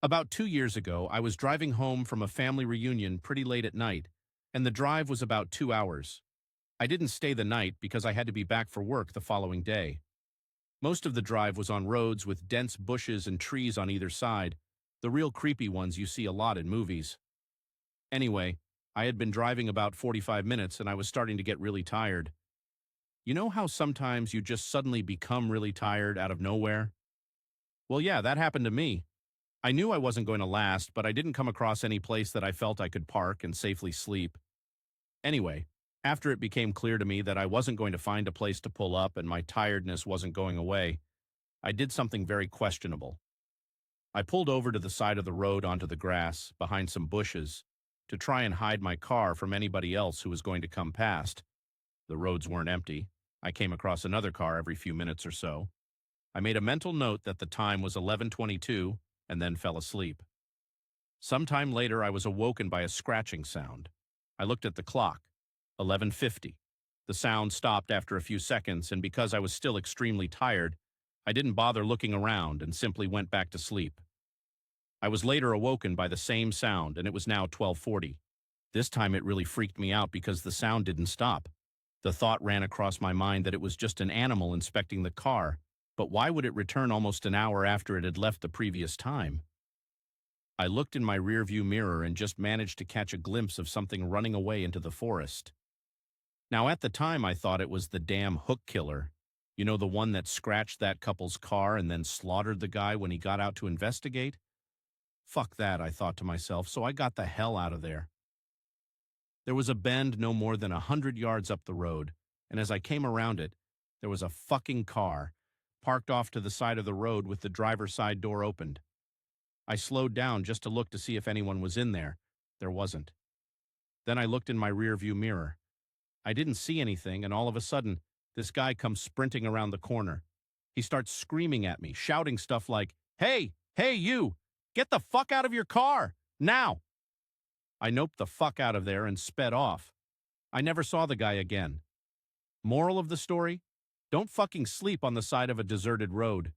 About 2 years ago, I was driving home from a family reunion pretty late at night, and the drive was about 2 hours. I didn't stay the night because I had to be back for work the following day. Most of the drive was on roads with dense bushes and trees on either side, the real creepy ones you see a lot in movies. Anyway, I had been driving about 45 minutes and I was starting to get really tired. You know how sometimes you just suddenly become really tired out of nowhere? Well, yeah, that happened to me. I knew I wasn't going to last, but I didn't come across any place that I felt I could park and safely sleep. Anyway, after it became clear to me that I wasn't going to find a place to pull up and my tiredness wasn't going away, I did something very questionable. I pulled over to the side of the road onto the grass, behind some bushes, to try and hide my car from anybody else who was going to come past. The roads weren't empty. I came across another car every few minutes or so. I made a mental note that the time was 11:22 and then fell asleep. Sometime later, I was awoken by a scratching sound. I looked at the clock. 11:50. The sound stopped after a few seconds, and because I was still extremely tired, I didn't bother looking around and simply went back to sleep. I was later awoken by the same sound, and it was now 12:40. This time it really freaked me out because the sound didn't stop. The thought ran across my mind that it was just an animal inspecting the car, but why would it return almost an hour after it had left the previous time? I looked in my rearview mirror and just managed to catch a glimpse of something running away into the forest. Now, at the time, I thought it was the damn hook killer. You know, the one that scratched that couple's car and then slaughtered the guy when he got out to investigate? Fuck that, I thought to myself, so I got the hell out of there. There was a bend no more than 100 yards up the road, and as I came around it, there was a fucking car, parked off to the side of the road with the driver's side door opened. I slowed down just to look to see if anyone was in there. There wasn't. Then I looked in my rearview mirror. I didn't see anything, and all of a sudden, this guy comes sprinting around the corner. He starts screaming at me, shouting stuff like, "Hey, hey you! Get the fuck out of your car! Now!" I noped the fuck out of there and sped off. I never saw the guy again. Moral of the story? Don't fucking sleep on the side of a deserted road.